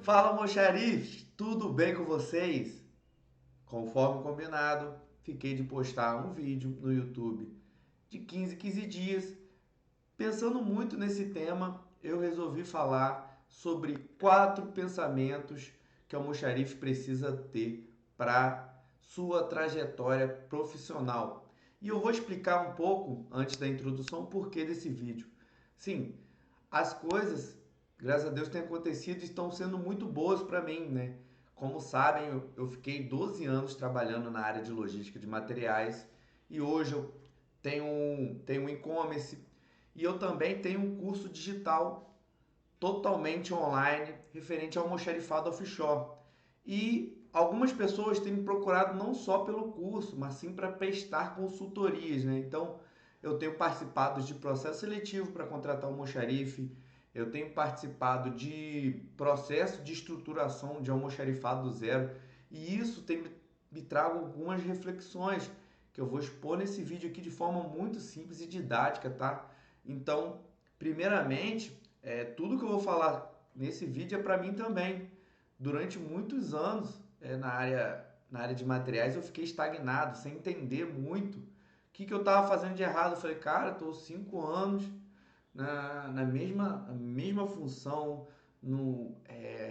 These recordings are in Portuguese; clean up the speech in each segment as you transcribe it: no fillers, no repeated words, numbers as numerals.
Fala, moxarifes! Tudo bem com vocês? Conforme combinado, fiquei de postar um vídeo no YouTube de 15 dias. Pensando muito nesse tema, eu resolvi falar sobre 4 pensamentos que o almoxarife precisa ter para sua trajetória profissional. E eu vou explicar um pouco, antes da introdução, o porquê desse vídeo. Sim, as coisas, graças a Deus, têm acontecido e estão sendo muito boas para mim, né? Como sabem, eu fiquei 12 anos trabalhando na área de logística de materiais e hoje eu tenho um e-commerce e eu também tenho um curso digital totalmente online referente ao almoxarifado offshore. E algumas pessoas têm me procurado não só pelo curso, mas sim para prestar consultorias, né? Então, eu tenho participado de processo seletivo para contratar um almoxarife, eu tenho participado de processo de estruturação de almoxarifado do zero, e isso me trago algumas reflexões que eu vou expor nesse vídeo aqui de forma muito simples e didática, tá? Então, primeiramente, tudo que eu vou falar nesse vídeo é para mim também. Durante muitos anos na área de materiais eu fiquei estagnado, sem entender muito o que eu estava fazendo de errado. Eu falei, cara, estou 5 anos na mesma função,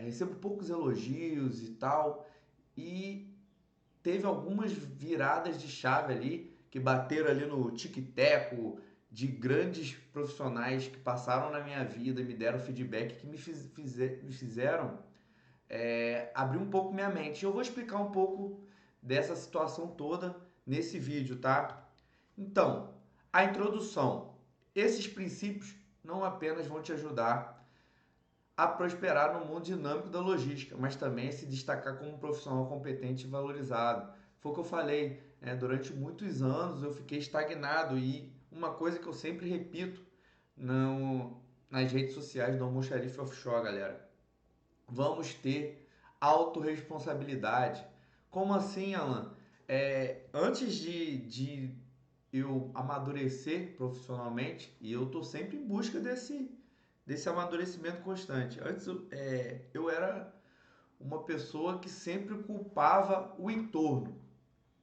recebo poucos elogios e tal. E teve algumas viradas de chave ali que bateram ali no tic-teco de grandes profissionais que passaram na minha vida e me deram feedback que me fizeram abrir um pouco minha mente. Eu vou explicar um pouco dessa situação toda nesse vídeo, tá? Então, a introdução. Esses princípios não apenas vão te ajudar a prosperar no mundo dinâmico da logística, mas também a se destacar como um profissional competente e valorizado. Foi o que eu falei, né? Durante muitos anos eu fiquei estagnado e uma coisa que eu sempre repito nas redes sociais do Almoxarife Offshore, galera. Vamos ter autorresponsabilidade. Como assim, Alan? Antes de eu amadurecer profissionalmente, e eu estou sempre em busca desse amadurecimento constante. Antes eu era uma pessoa que sempre culpava o entorno.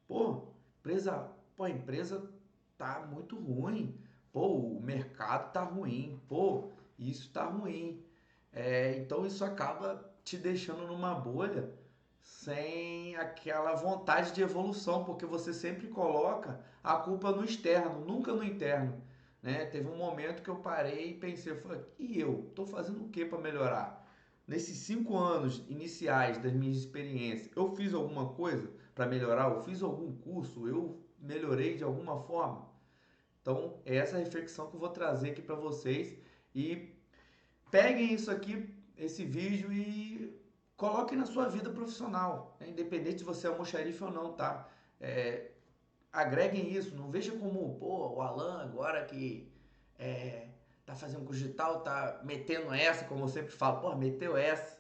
Pô, a empresa tá muito ruim. Pô, o mercado tá ruim. Pô, isso tá ruim. Então isso acaba te deixando numa bolha sem aquela vontade de evolução, porque você sempre coloca a culpa no externo, nunca no interno, né? Teve um momento que eu parei e pensei, eu falei, e eu? Tô fazendo o que para melhorar? Nesses 5 anos iniciais das minhas experiências, eu fiz alguma coisa para melhorar? Eu fiz algum curso? Eu melhorei de alguma forma? Então, é essa reflexão que eu vou trazer aqui para vocês e peguem isso aqui, esse vídeo e coloquem na sua vida profissional, né? Independente se você é almoxarife ou não, tá? É, agreguem isso, não veja como, pô, o Alan agora que é, tá fazendo curso digital, tá metendo essa, como eu sempre falo, pô, meteu essa.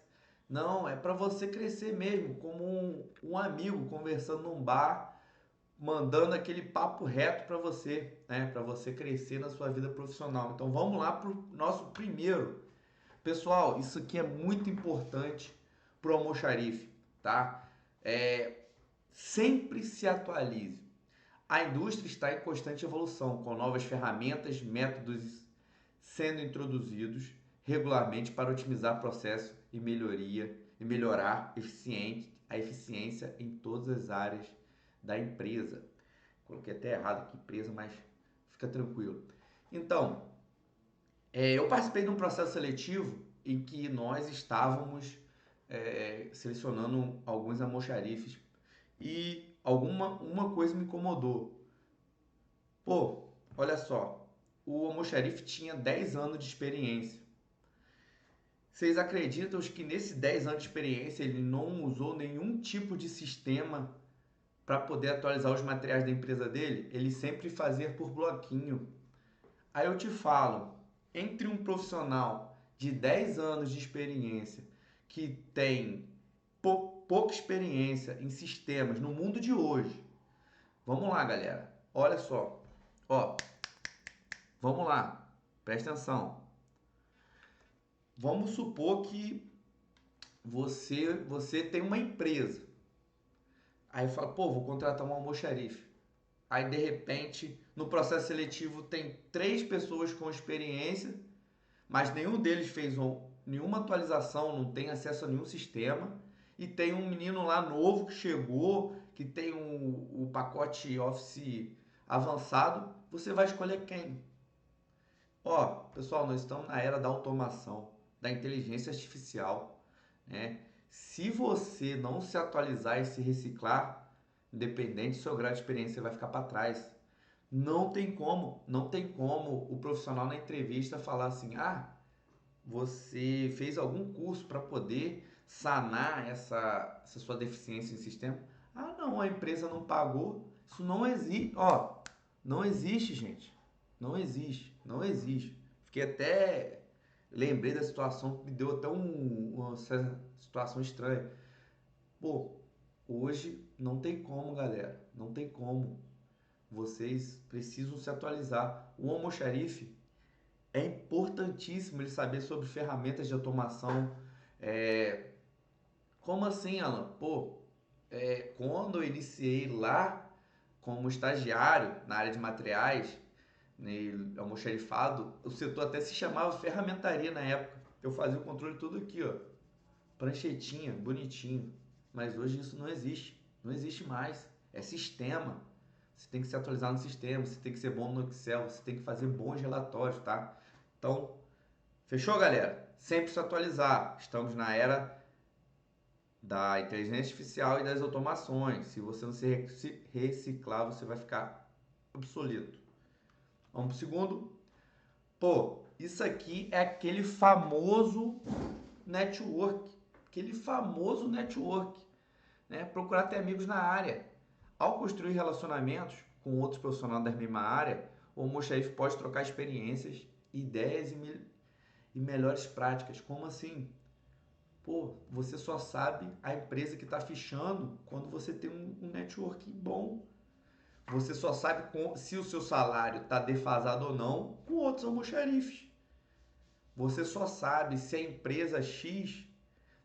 Não, é para você crescer mesmo, como um amigo conversando num bar, mandando aquele papo reto para você, né? Para você crescer na sua vida profissional. Então vamos lá pro nosso primeiro. Pessoal, isso aqui é muito importante pro almoxarife, tá? É, sempre se atualize. A indústria está em constante evolução, com novas ferramentas, métodos sendo introduzidos regularmente para otimizar processo e melhorar a eficiência em todas as áreas da empresa. Coloquei até errado aqui empresa, mas fica tranquilo. Então, eu participei de um processo seletivo em que nós estávamos selecionando alguns almoxarifes e uma coisa me incomodou. Pô, olha só, o almoxarife tinha 10 anos de experiência. Vocês acreditam que nesses 10 anos de experiência ele não usou nenhum tipo de sistema para poder atualizar os materiais da empresa dele? Ele sempre fazia por bloquinho. Aí eu te falo, entre um profissional de 10 anos de experiência que tem pouca experiência em sistemas no mundo de hoje. Vamos lá, galera. Olha só. Ó, vamos lá. Presta atenção. Vamos supor que você tem uma empresa. Aí fala, pô, vou contratar um almoxarife. Aí de repente, no processo seletivo tem 3 pessoas com experiência, mas nenhum deles fez nenhuma atualização, não tem acesso a nenhum sistema. E tem um menino lá novo que chegou, que tem o pacote Office avançado. Você vai escolher quem? Ó, pessoal, nós estamos na era da automação, da inteligência artificial, né? Se você não se atualizar e se reciclar, independente do seu grau de experiência, você vai ficar para trás. Não tem como o profissional na entrevista falar assim: "Ah, você fez algum curso para poder sanar essa sua deficiência em sistema?" Ah, não, a empresa não pagou. Isso não existe. Ó, não existe, gente. Não existe. Não existe. Fiquei até. Lembrei da situação que me deu até uma situação estranha. Pô, hoje não tem como, galera. Não tem como. Vocês precisam se atualizar. O almoxarife é importantíssimo ele saber sobre ferramentas de automação. É, Como assim, Alan? Pô, quando eu iniciei lá como estagiário na área de materiais, né, almoxarifado, o setor até se chamava ferramentaria na época. Eu fazia o controle tudo aqui, ó, pranchetinha, bonitinho. Mas hoje isso não existe. Não existe mais. É sistema. Você tem que se atualizar no sistema, você tem que ser bom no Excel, você tem que fazer bons relatórios, tá? Então, fechou, galera? Sempre se atualizar. Estamos na era da inteligência artificial e das automações. Se você não se reciclar, você vai ficar obsoleto. Vamos pro segundo. Pô, isso aqui é aquele famoso network. Aquele famoso network, né? Procurar ter amigos na área. Ao construir relacionamentos com outros profissionais da mesma área, o almoxarife pode trocar experiências, ideias e melhores práticas. Como assim? Pô, você só sabe a empresa que está fichando quando você tem um network bom. Você só sabe se o seu salário está defasado ou não com outros almoxarifes. Você só sabe se a empresa X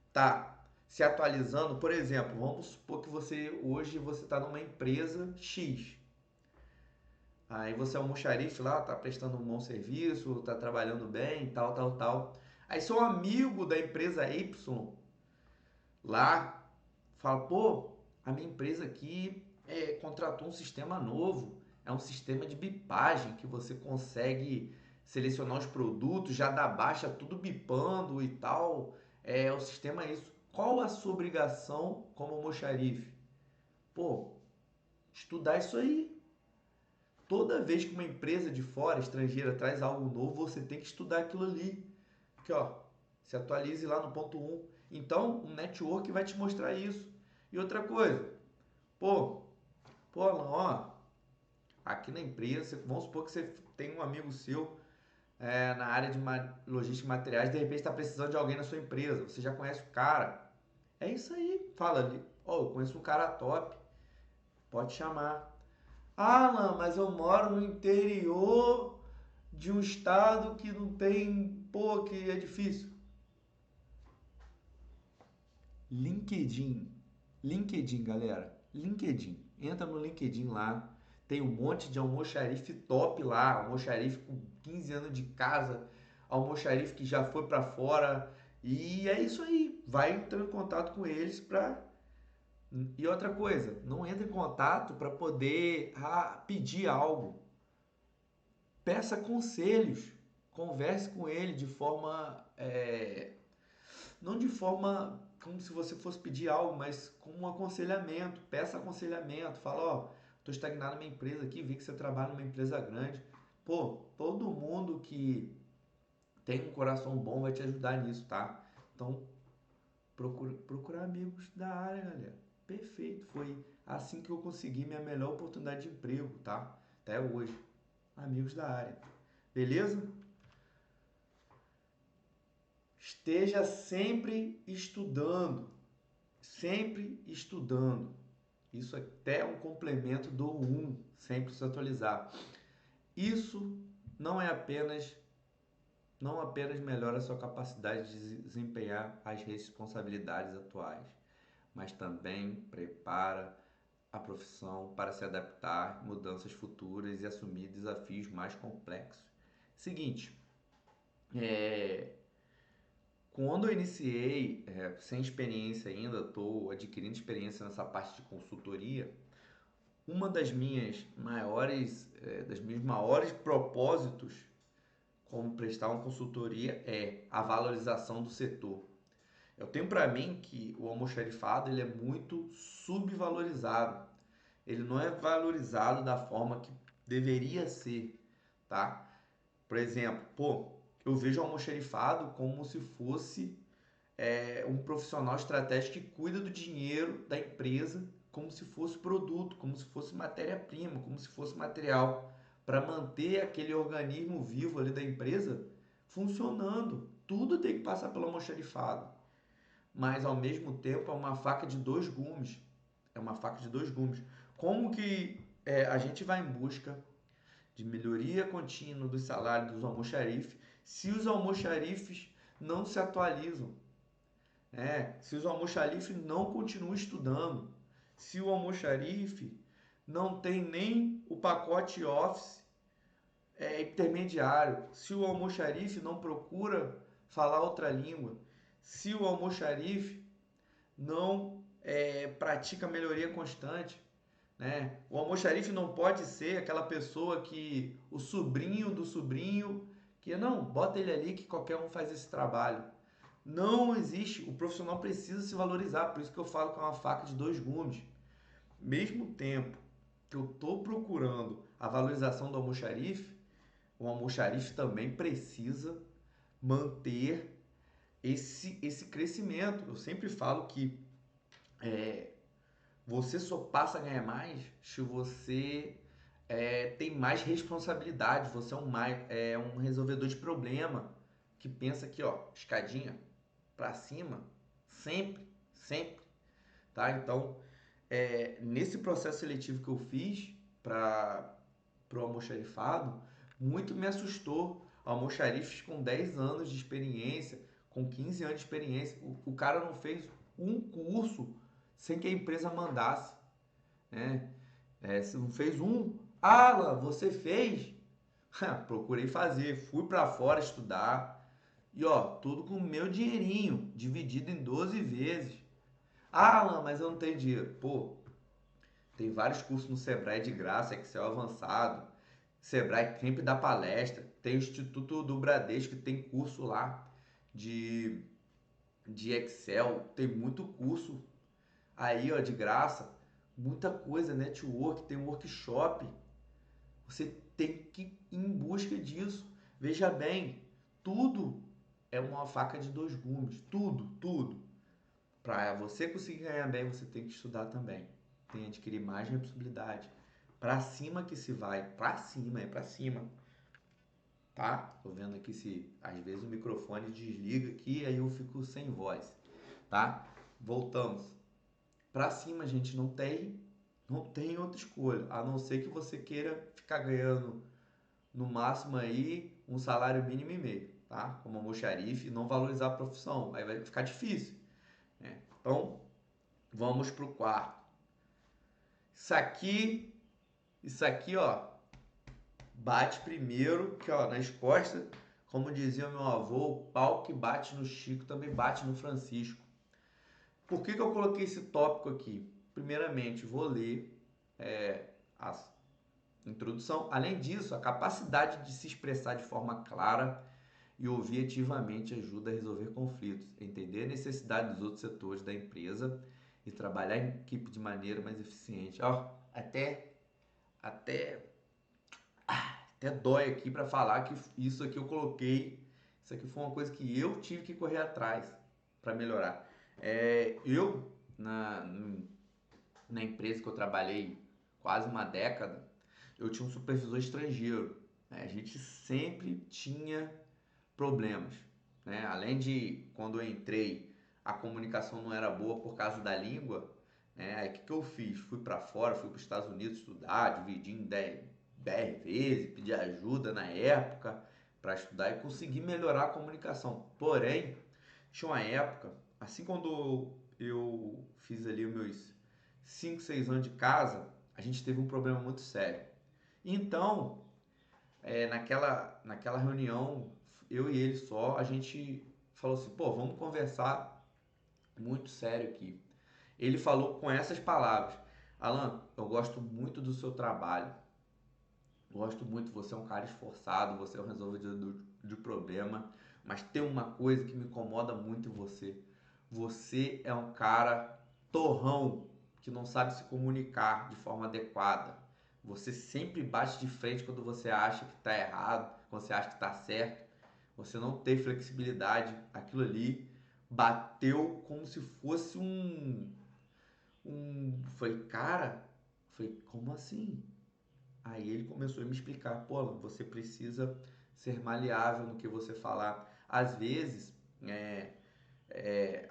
está se atualizando. Por exemplo, vamos supor que hoje você está numa empresa X. Aí você é um almoxarife lá, está prestando um bom serviço, está trabalhando bem, tal, tal, tal. Aí seu amigo da empresa Y lá fala, pô, a minha empresa aqui contratou um sistema novo, é um sistema de bipagem que você consegue selecionar os produtos, já dá baixa tudo bipando e tal. O sistema é isso. Qual a sua obrigação como almoxarife? Pô, estudar isso aí. Toda vez que uma empresa de fora, estrangeira, traz algo novo, você tem que estudar aquilo ali. Aqui, ó, se atualize lá no ponto 1. Então, um network vai te mostrar isso. E outra coisa, pô, Alan, ó, aqui na empresa, vamos supor que você tem um amigo seu na área de logística e materiais, de repente está precisando de alguém na sua empresa, você já conhece o cara. É isso aí, fala ali, ó, eu conheço um cara top, pode chamar. Ah, Alan, mas eu moro no interior de um estado que não tem, pô, que é difícil. LinkedIn. LinkedIn, galera. LinkedIn. Entra no LinkedIn lá. Tem um monte de almoxarife top lá. Almoxarife com 15 anos de casa. Almoxarife que já foi para fora. E é isso aí. Vai entrar em contato com eles para. E outra coisa, não entra em contato para poder pedir algo. Peça conselhos. Converse com ele de forma não de forma como se você fosse pedir algo, mas com um aconselhamento. Peça aconselhamento. Fala, ó, tô estagnado na minha empresa aqui, vi que você trabalha numa empresa grande. Pô, todo mundo que tem um coração bom vai te ajudar nisso, tá? Então, procurar amigos da área, galera. Perfeito. Foi assim que eu consegui minha melhor oportunidade de emprego, tá? Até hoje. Amigos da área. Beleza? Esteja sempre estudando, sempre estudando. Isso até é um complemento do 1, sempre se atualizar. Isso não é apenas não apenas melhora sua capacidade de desempenhar as responsabilidades atuais, mas também prepara a profissão para se adaptar a mudanças futuras e assumir desafios mais complexos. Seguinte, é, quando eu iniciei, sem experiência ainda, estou adquirindo experiência nessa parte de consultoria. Uma das minhas maiores propósitos como prestar uma consultoria é a valorização do setor. Eu tenho para mim que o almoxarifado ele é muito subvalorizado. Ele não é valorizado da forma que deveria ser, tá? Por exemplo, eu vejo o almoxarifado como se fosse um profissional estratégico que cuida do dinheiro da empresa como se fosse produto, como se fosse matéria-prima, como se fosse material, para manter aquele organismo vivo ali da empresa funcionando. Tudo tem que passar pelo almoxarifado, mas ao mesmo tempo é uma faca de dois gumes. É uma faca de dois gumes. Como que a gente vai em busca de melhoria contínua do salário dos almoxarifes se os almoxarifes não se atualizam? Se os almoxarifes não continuam estudando, se o almoxarife não tem nem o pacote Office intermediário, se o almoxarife não procura falar outra língua, se o almoxarife não pratica melhoria constante, né? O almoxarife não pode ser aquela pessoa que o sobrinho do sobrinho, que não, bota ele ali que qualquer um faz esse trabalho. Não existe, o profissional precisa se valorizar, por isso que eu falo que é uma faca de dois gumes. Mesmo tempo que eu estou procurando a valorização do almoxarife, o almoxarife também precisa manter esse crescimento. Eu sempre falo que você só passa a ganhar mais se você tem mais responsabilidade, você é um resolvedor de problema que pensa aqui, ó, escadinha para cima, sempre, sempre, tá? Então, nesse processo seletivo que eu fiz para o almoxarifado, muito me assustou. Almoxarifes com 10 anos de experiência, com 15 anos de experiência, o cara não fez um curso sem que a empresa mandasse, né? Se não fez um, Alan, você fez? Procurei fazer, fui para fora estudar e ó, tudo com o meu dinheirinho, dividido em 12 vezes. Alan, mas eu não tenho dinheiro. Tem vários cursos no Sebrae de graça, Excel avançado. Sebrae sempre dá palestra. Tem o Instituto do Bradesco que tem curso lá de, de Excel. Tem muito curso aí, ó, de graça. Muita coisa, network, tem workshop. Você tem que ir em busca disso. Veja bem, tudo é uma faca de dois gumes. Tudo, tudo. Para você conseguir ganhar bem, você tem que estudar também. Tem que adquirir mais responsabilidade. Para cima que se vai. Para cima, é para cima. Tá? Tô vendo aqui se às vezes o microfone desliga aqui, aí eu fico sem voz. Tá? Voltamos. Para cima, gente, não tem outra escolha, a não ser que você queira ficar ganhando no máximo aí um salário mínimo e meio, tá? Como almoxarife e não valorizar a profissão, aí vai ficar difícil, né? Então, vamos pro quarto. Isso aqui, ó, bate primeiro, que ó, nas costas, como dizia meu avô, o pau que bate no Chico também bate no Francisco. Por que eu coloquei esse tópico aqui? Primeiramente, vou ler a introdução. Além disso, a capacidade de se expressar de forma clara e ouvir ativamente ajuda a resolver conflitos, entender a necessidade dos outros setores da empresa e trabalhar em equipe de maneira mais eficiente. Ó, até, até dói aqui para falar que isso aqui eu coloquei. Isso aqui foi uma coisa que eu tive que correr atrás para melhorar. Eu, na empresa que eu trabalhei quase uma década, eu tinha um supervisor estrangeiro, né? A gente sempre tinha problemas, né? Além de, quando eu entrei, a comunicação não era boa por causa da língua, né? Aí o que eu fiz? Fui para fora, fui para os Estados Unidos estudar, dividi em 10 vezes, pedi ajuda na época, para estudar e conseguir melhorar a comunicação. Porém, tinha uma época, assim quando eu fiz ali os meus 5, 6 anos de casa, a gente teve um problema muito sério. Então, naquela reunião, eu e ele só, a gente falou assim, pô, vamos conversar muito sério aqui. Ele falou com essas palavras: Alan, eu gosto muito do seu trabalho, gosto muito, você é um cara esforçado, você é um resolvedor de problema, mas tem uma coisa que me incomoda muito em você. Você é um cara torrão, que não sabe se comunicar de forma adequada. Você sempre bate de frente quando você acha que está errado, quando você acha que está certo. Você não tem flexibilidade. Aquilo ali bateu como se fosse Falei, cara, como assim? Aí ele começou a me explicar, pô, você precisa ser maleável no que você falar. Às vezes, é, é,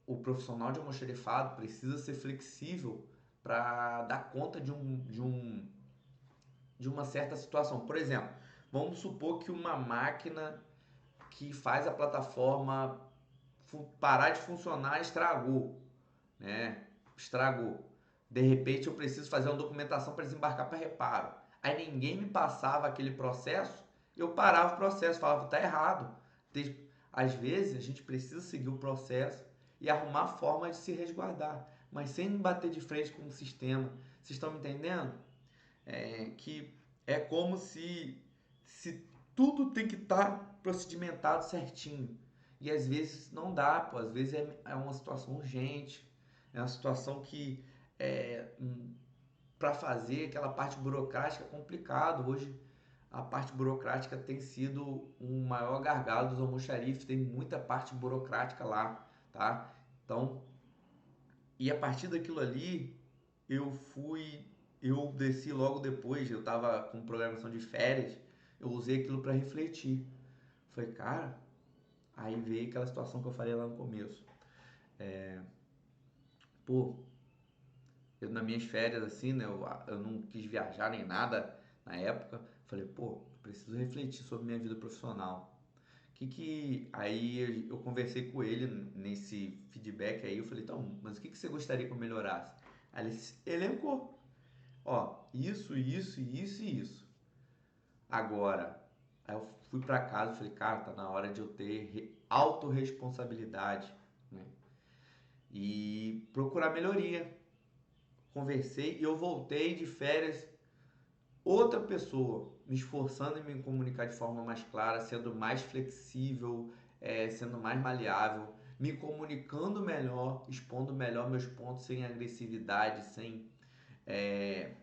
o profissional de almoxarifado precisa ser flexível para dar conta de uma certa situação. Por exemplo, vamos supor que uma máquina que faz a plataforma parar de funcionar estragou, né? Estragou. De repente eu preciso fazer uma documentação para desembarcar para reparo. Aí ninguém me passava aquele processo, eu parava o processo, falava, tá errado. Às vezes a gente precisa seguir o processo e arrumar forma de se resguardar, mas sem bater de frente com o sistema. Vocês estão me entendendo? Que é como se tudo tem que estar procedimentado certinho. E às vezes não dá, pô. Às vezes é uma situação urgente, é uma situação que é, para fazer aquela parte burocrática é complicado. Hoje a parte burocrática tem sido um maior gargalo dos almoxarifes, tem muita parte burocrática lá, tá? Então, e a partir daquilo ali, eu fui, eu desci logo depois, eu tava com programação de férias, eu usei aquilo para refletir. Falei, cara, aí veio aquela situação que eu falei lá no começo. Pô, eu nas minhas férias assim, né, eu não quis viajar nem nada na época. Falei, pô, preciso refletir sobre minha vida profissional. Aí eu conversei com ele nesse feedback aí, eu falei, então, mas o que você gostaria que eu melhorasse? Aí ele elencou, ó, isso e isso. Agora, aí eu fui pra casa e falei, cara, tá na hora de eu ter autorresponsabilidade, né? E procurar melhoria. Conversei e eu voltei de férias outra pessoa, me esforçando em me comunicar de forma mais clara, sendo mais flexível, sendo mais maleável, me comunicando melhor, expondo melhor meus pontos sem agressividade, sem. é,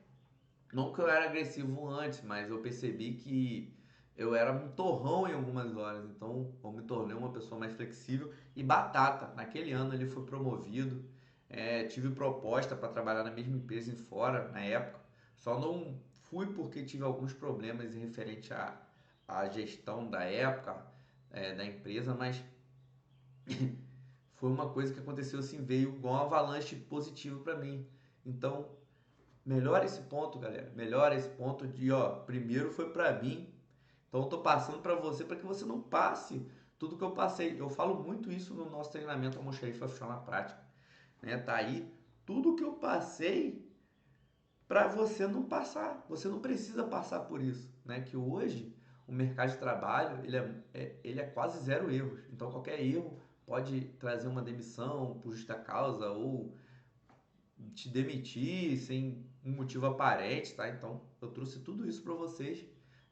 Não que eu era agressivo antes, mas eu percebi que eu era um torrão em algumas horas, então eu me tornei uma pessoa mais flexível e batata. Naquele ano ele foi promovido, tive proposta para trabalhar na mesma empresa em fora na época, só não fui porque tive alguns problemas em referente à gestão da época da empresa, mas foi uma coisa que aconteceu assim, veio igual uma avalanche positiva para mim. Então melhora esse ponto, galera. Melhora esse ponto de, ó, primeiro foi pra mim, então eu tô passando pra você para que você não passe tudo que eu passei. Eu falo muito isso no nosso treinamento Almoxarifa Funcional na Prática, né? Tá aí tudo que eu passei para você não passar. Você não precisa passar por isso, né? Que hoje o mercado de trabalho ele é quase zero erros. Então qualquer erro pode trazer uma demissão por justa causa ou te demitir sem um motivo aparente, tá? Então, eu trouxe tudo isso para vocês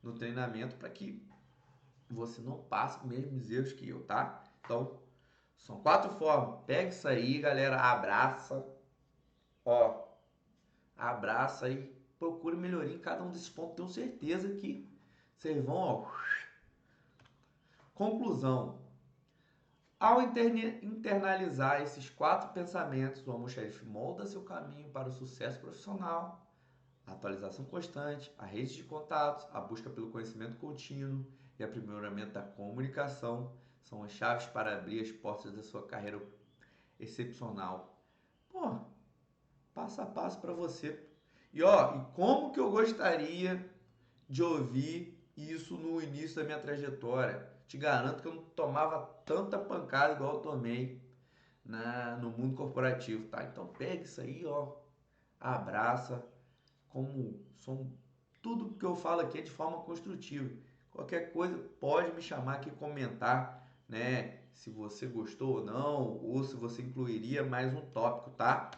no treinamento para que você não passe os mesmos erros que eu, tá? Então, são 4 formas. Pega isso aí, galera, abraça, ó, abraça e procure melhoria em cada um desses pontos. Tenho certeza que vocês vão, ó. Conclusão. Ao internalizar esses 4 pensamentos, o almoxarife molda seu caminho para o sucesso profissional, a atualização constante, a rede de contatos, a busca pelo conhecimento contínuo e aprimoramento da comunicação são as chaves para abrir as portas da sua carreira excepcional. Pô, passo a passo para você. E ó, e como que eu gostaria de ouvir isso no início da minha trajetória. Te garanto que eu não tomava tanta pancada igual eu tomei no mundo corporativo, tá? Então pega isso aí, ó, abraça, como som, tudo que eu falo aqui é de forma construtiva. Qualquer coisa pode me chamar aqui, comentar, né? Se você gostou ou não, ou se você incluiria mais um tópico, tá?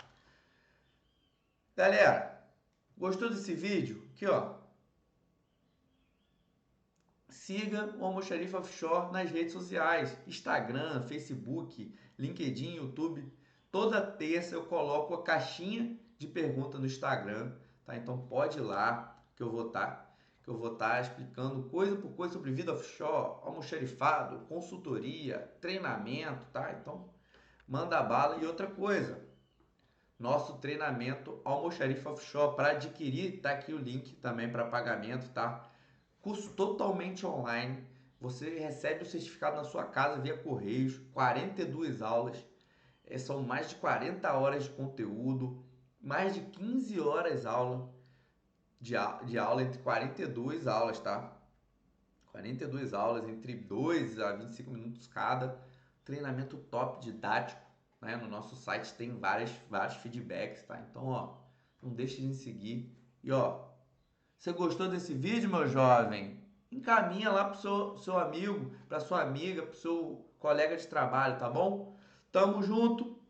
Galera, gostou desse vídeo? Aqui, ó. Siga o Almoxarifa Offshore nas redes sociais, Instagram, Facebook, LinkedIn, YouTube. Toda terça eu coloco a caixinha de pergunta no Instagram, tá? Então pode ir lá que eu vou estar explicando coisa por coisa sobre vida offshore, almoxarifado, consultoria, treinamento, tá? Então manda bala. E outra coisa, nosso treinamento Almoxarifa Offshore para adquirir, tá aqui o link também para pagamento, tá? Curso totalmente online. Você recebe o certificado na sua casa via Correios, 42 aulas. São mais de 40 horas de conteúdo, mais de 15 horas de aula entre 42 aulas, tá? 42 aulas entre 2 a 25 minutos cada. Treinamento top didático, né? No nosso site tem vários feedbacks, tá? Então, ó, não deixe de seguir. E ó, você gostou desse vídeo, meu jovem? Encaminha lá pro seu amigo, pra sua amiga, pro seu colega de trabalho, tá bom? Tamo junto.